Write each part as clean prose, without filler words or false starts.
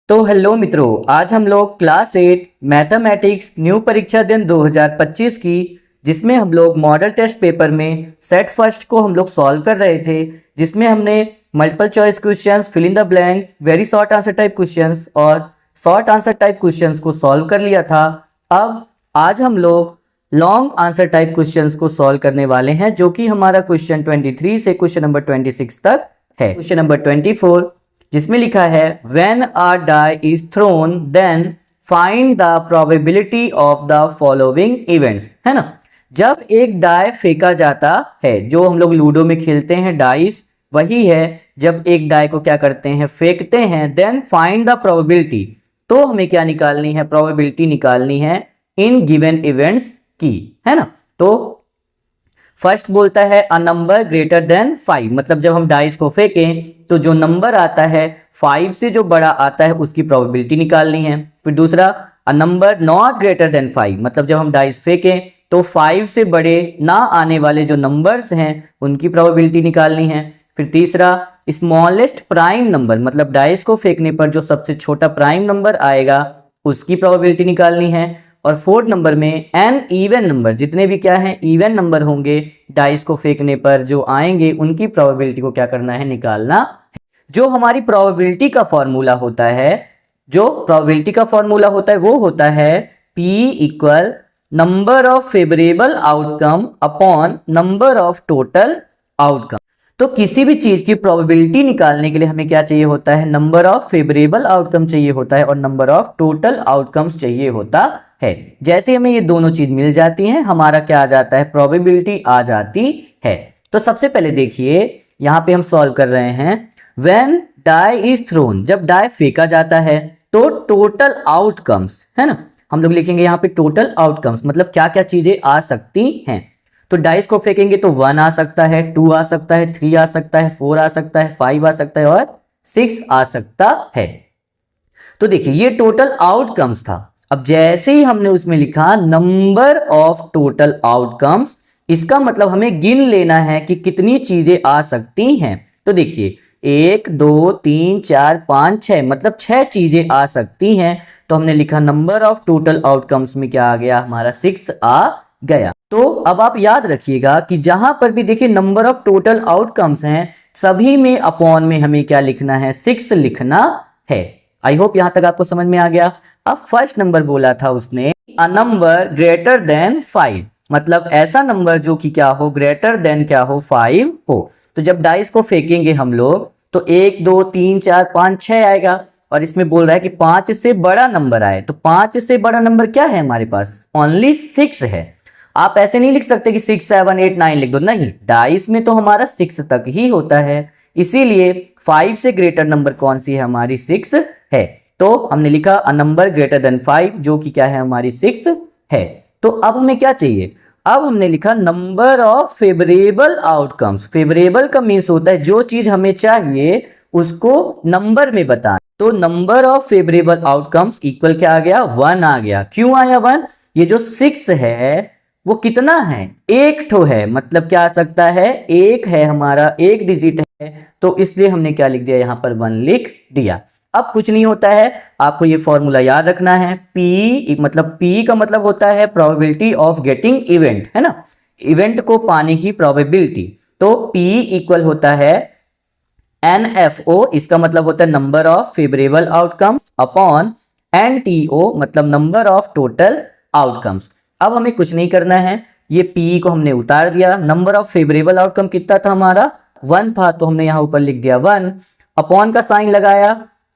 तो हेलो मित्रों, आज हम लोग क्लास 8 मैथमेटिक्स न्यू परीक्षा दिन 2025 की, जिसमें हम लोग मॉडल टेस्ट पेपर में सेट फर्स्ट को हम लोग सॉल्व कर रहे थे, जिसमें हमने multiple choice questions, fill in the blank, very short answer type questions और शॉर्ट आंसर टाइप क्वेश्चंस को सॉल्व कर लिया था। अब आज हम लोग लॉन्ग आंसर टाइप क्वेश्चंस को सॉल्व करने वाले हैं, जो कि हमारा क्वेश्चन 23 से क्वेश्चन नंबर 26 तक है। क्वेश्चन नंबर 24 जिसमें लिखा है when a die is thrown then find the probability of the following events, है ना। जब एक डाई फेंका जाता है, जो हम लोग लूडो में खेलते हैं डाइस, वही है। जब एक डाई को क्या करते हैं, फेंकते हैं, देन फाइंड द प्रोबेबिलिटी, तो हमें क्या निकालनी है, प्रोबेबिलिटी निकालनी है इन गिवन इवेंट्स की, है ना। तो फर्स्ट बोलता है अ नंबर ग्रेटर देन 5, मतलब जब हम डाइस को फेंकें तो जो नंबर आता है 5 से जो बड़ा आता है उसकी प्रोबेबिलिटी निकालनी है। फिर दूसरा a number not greater than 5, मतलब जब हम डाइस फेंकें तो 5 से बड़े ना आने वाले जो नंबर्स हैं उनकी प्रोबेबिलिटी निकालनी है। फिर तीसरा स्मॉलेस्ट प्राइम नंबर, मतलब डाइस को फेंकने पर जो सबसे छोटा प्राइम नंबर आएगा उसकी प्रोबेबिलिटी निकालनी है। और फोर्थ नंबर में एन इवन नंबर, जितने भी क्या है इवन नंबर होंगे डाइस को फेंकने पर जो आएंगे उनकी प्रोबेबिलिटी को क्या करना है, निकालना है। जो हमारी प्रोबेबिलिटी का फॉर्मूला होता है, वो होता है P equal number of favourable outcome upon number of total outcome. तो किसी भी चीज की प्रोबेबिलिटी निकालने के लिए हमें क्या चाहिए होता है, नंबर ऑफ फेवरेबल आउटकम चाहिए होता है और नंबर ऑफ टोटल आउटकम्स चाहिए होता है। जैसे हमें ये दोनों चीज मिल जाती हैं, हमारा क्या आ जाता है, प्रोबेबिलिटी आ जाती है। तो सबसे पहले देखिए यहां पे हम सॉल्व कर रहे हैं व्हेन डाई इज थ्रोन, जब डाई फेंका जाता है तो टोटल आउटकम्स, है ना। हम लोग लिखेंगे यहाँ पे टोटल आउटकम्स, मतलब क्या क्या चीजें आ सकती हैं। तो डाइस को फेंकेंगे तो 1 आ सकता है, 2 आ सकता है, 3 आ सकता है, 4 आ सकता है, 5 आ सकता है और 6 आ सकता है। तो देखिए ये टोटल आउटकम्स था। अब जैसे ही हमने उसमें लिखा नंबर ऑफ टोटल आउटकम्स, इसका मतलब हमें गिन लेना है कि कितनी चीजें आ सकती हैं। तो देखिए 1 2 3 4 5 6, मतलब 6 चीजें आ सकती हैं। तो हमने लिखा नंबर ऑफ टोटल आउटकम्स में क्या आ गया, हमारा 6 आ गया। तो अब आप याद रखिएगा कि जहां पर भी देखिए नंबर ऑफ टोटल आउटकम्स हैं, सभी में अपॉन में हमें क्या लिखना है, 6 लिखना है। आई होप यहां तक आपको समझ में आ गया। अब फर्स्ट नंबर बोला था उसने अ नंबर ग्रेटर देन 5, मतलब ऐसा नंबर जो कि क्या हो, ग्रेटर देन क्या हो, 5 हो। तो जब डाइस को फेंकेंगे हम लोग तो 1 2 3 4 5 6 आएगा, और इसमें बोल रहा है कि 5 से बड़ा नंबर आए। तो 5 से बड़ा नंबर क्या है हमारे पास, ओनली 6 है। आप ऐसे नहीं लिख सकते कि 6 7 8 9 लिख दो, नहीं, डाइस में तो हमारा 6 तक ही होता है, इसीलिए 5 से ग्रेटर नंबर कौन सी है, हमारी 6 है। तो हमने लिखा अ नंबर ग्रेटर देन 5, जो कि क्या है, हमारी 6 है। तो अब हमें क्या चाहिए, अब हमने लिखा number of favourable outcomes. Favourable का मीन्स होता है जो चीज हमें चाहिए उसको नंबर में बताना। तो number of favourable outcomes equal क्या आ गया, 1 आ गया। क्यों आया 1, ये जो 6 है वो कितना है, एक ठो है, मतलब क्या आ सकता है, एक है, हमारा एक डिजिट है, तो इसलिए हमने क्या लिख दिया, यहाँ पर 1 लिख दिया। अब कुछ नहीं होता है, आपको ये फॉर्मूला याद रखना है। P मतलब P का मतलब होता है प्रोबेबिलिटी ऑफ गेटिंग इवेंट, है ना, इवेंट को पाने की प्रोबेबिलिटी। तो P इक्वल होता है NFO, इसका मतलब होता है number of favourable outcomes upon NTO, मतलब नंबर ऑफ टोटल आउटकम्स। अब हमें कुछ नहीं करना है, ये P को हमने उतार दिया। नंबर ऑफ फेवरेबल आउटकम कितना था हमारा, 1 था, तो हमने यहाँ ऊपर लिख दिया 1, अपॉन का साइन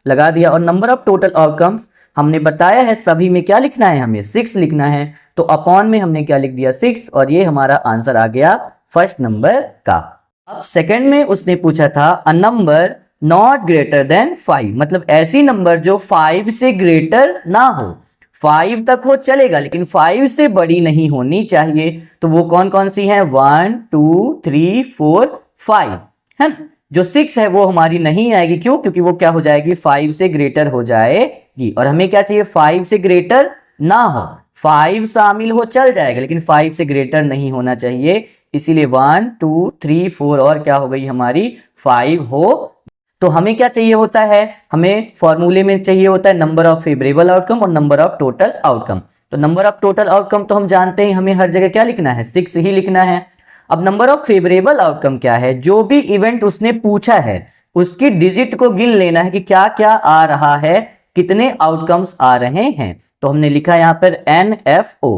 लगा दिया। और नंबर ऑफ टोटल आउटकम्स हमने बताया है सभी में क्या लिखना है, हमें 6 लिखना है, तो अपॉन में हमने क्या लिख दिया, 6, और ये हमारा आंसर आ गया फर्स्ट नंबर का। अब सेकंड में उसने पूछा था a number not greater than 5, मतलब ऐसी नंबर जो 5 से ग्रेटर ना हो, 5 तक हो चलेगा लेकिन 5 से बड़ी नहीं होनी चाहिए। तो वो कौन कौन सी है, 1 2 3 4 5, है ना। जो 6 है वो हमारी नहीं आएगी, क्यों, क्योंकि वो क्या हो जाएगी, 5 से ग्रेटर हो जाएगी। और हमें क्या चाहिए, 5 से ग्रेटर ना हो, 5 शामिल हो चल जाएगा लेकिन 5 से ग्रेटर नहीं होना चाहिए, इसीलिए 1 2 3 4 और क्या हो गई हमारी 5 हो। तो हमें क्या चाहिए होता है, हमें फॉर्मूले में चाहिए होता है नंबर ऑफ फेवरेबल आउटकम और नंबर ऑफ टोटल आउटकम। तो नंबर ऑफ टोटल आउटकम तो हम जानते हैं, हमें हर जगह क्या लिखना है, 6 ही लिखना है। अब नंबर ऑफ फेवरेबल आउटकम क्या है, जो भी इवेंट उसने पूछा है उसकी डिजिट को गिन लेना है कि क्या क्या आ रहा है, कितने आउटकम्स आ रहे हैं। तो हमने लिखा यहाँ पर NFO,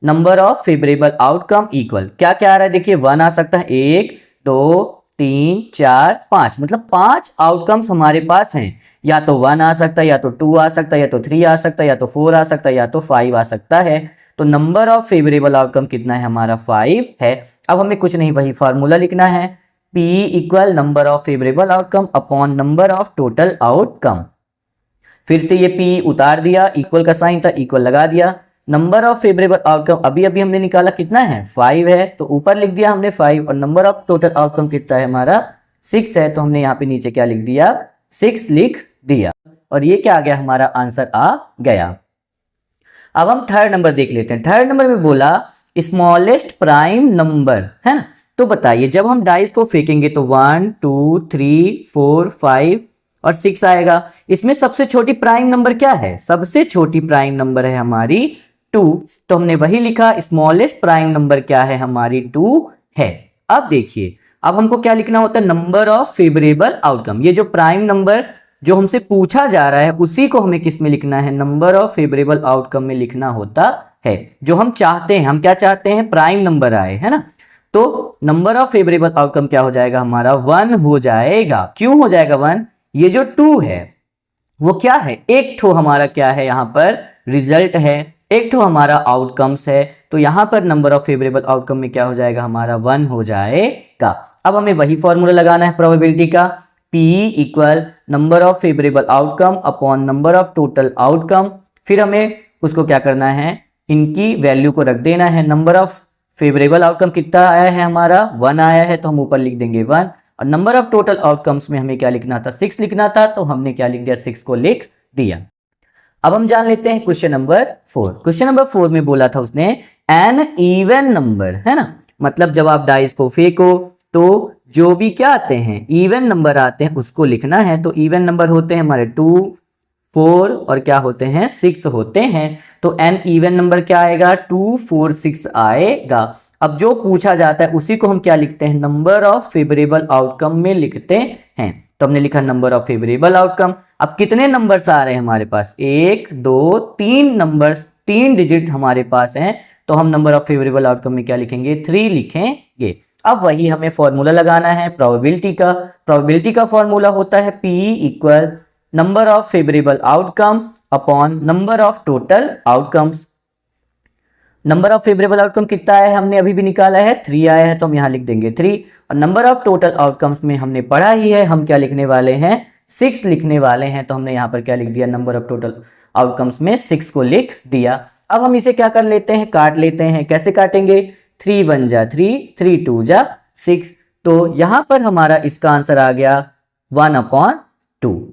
number of favourable outcome equal क्या क्या आ रहा है, देखिए 1 आ सकता है, 1 2 3 4 5, मतलब 5 आउटकम्स हमारे पास हैं। या तो 1 आ सकता है, या तो 2 आ सकता है, या तो 3 आ सकता है, या तो 4 आ सकता है, या तो 5 आ सकता है। तो नंबर ऑफ फेवरेबल आउटकम कितना है हमारा, 5 है। अब हमें कुछ नहीं, वही फॉर्मूला लिखना है, P equal number of favourable outcome upon number of total outcome. फिर से ये P उतार दिया, इक्वल का साइन था, इक्वल लगा दिया। नंबर ऑफ फेवरेबल आउटकम अभी अभी हमने निकाला कितना है, 5 है, तो ऊपर लिख दिया हमने 5, और नंबर ऑफ टोटल आउटकम कितना है हमारा, 6 है, तो हमने यहाँ पे नीचे क्या लिख दिया, 6 लिख दिया, और ये क्या आ गया, हमारा आंसर आ गया। अब हम थर्ड नंबर देख लेते हैं। थर्ड नंबर में बोला स्मॉलेस्ट प्राइम नंबर, है ना। तो बताइए जब हम डाइस को फेंकेंगे तो 1 2 3 4 5 और 6 आएगा। इसमें सबसे छोटी प्राइम नंबर क्या है, सबसे छोटी प्राइम नंबर है हमारी 2, तो हमने वही लिखा, स्मॉलेस्ट प्राइम नंबर क्या है हमारी 2 है। अब देखिए, अब हमको क्या लिखना होता है, नंबर ऑफ फेवरेबल आउटकम। ये जो प्राइम नंबर जो हमसे पूछा जा रहा है उसी को हमें किस में लिखना है, नंबर ऑफ फेवरेबल आउटकम में लिखना होता है। जो हम चाहते हैं, हम क्या चाहते हैं, प्राइम नंबर आए, है ना। तो नंबर ऑफ फेवरेबल आउटकम क्या हो जाएगा हमारा, 1 हो जाएगा। क्यों हो जाएगा 1, ये जो 2 है वो क्या है, एक ठो हमारा क्या है यहाँ पर रिजल्ट है, एक ठो हमारा आउटकम्स है, तो यहाँ पर नंबर ऑफ फेवरेबल आउटकम में क्या हो जाएगा हमारा, 1 हो जाएगा। अब हमें वही फॉर्मूला लगाना है प्रोबेबिलिटी का, P equal number of favourable outcome upon number of total outcome. फिर हमें उसको क्या करना है, इनकी वैल्यू को रख देना है। नंबर ऑफ फेवरेबल आउटकम कितना आया है हमारा, 1 आया है, तो हम ऊपर लिख देंगे 1, और नंबर ऑफ टोटल आउटकम्स में हमें क्या लिखना था, 6 लिखना था, तो हमने क्या लिख दिया, 6 को लिख दिया। अब हम जान लेते हैं क्वेश्चन नंबर 4। क्वेश्चन नंबर 4 में बोला था उसने एन इवन नंबर, है ना, मतलब जब आप डाइस को फेंको तो जो भी क्या आते हैं, इवन नंबर आते हैं उसको लिखना है। तो इवन नंबर होते हैं हमारे 2 4 और क्या होते हैं, 6 होते हैं। तो एन इवन नंबर क्या आएगा, 2 4 6 आएगा। अब जो पूछा जाता है उसी को हम क्या लिखते हैं, नंबर ऑफ फेवरेबल आउटकम में लिखते हैं। तो हमने लिखा नंबर ऑफ फेवरेबल आउटकम। अब कितने नंबर्स आ रहे हैं हमारे पास, 1 2 3 नंबर्स, 3 डिजिट हमारे पास हैं, तो हम नंबर ऑफ फेवरेबल आउटकम में क्या लिखेंगे, 3 लिखेंगे। अब वही हमें फॉर्मूला लगाना है प्रोबेबिलिटी का। प्रोबेबिलिटी का फॉर्मूला होता है P equal number of favourable outcome upon number of total outcomes. Number of favourable outcome कितना आया है, हमने अभी भी निकाला है, 3 आया है, तो हम यहाँ लिख देंगे 3। और नंबर ऑफ टोटल आउटकम्स में हमने पढ़ा ही है, हम क्या लिखने वाले हैं, 6 लिखने वाले हैं। तो हमने यहाँ पर क्या लिख दिया, नंबर ऑफ टोटल आउटकम्स में 6 को लिख दिया। अब हम इसे क्या कर लेते हैं, काट लेते हैं। कैसे काटेंगे, 3 1 जा 3, 3 2 जा 6। तो यहाँ पर हमारा इसका आंसर आ गया 1/2।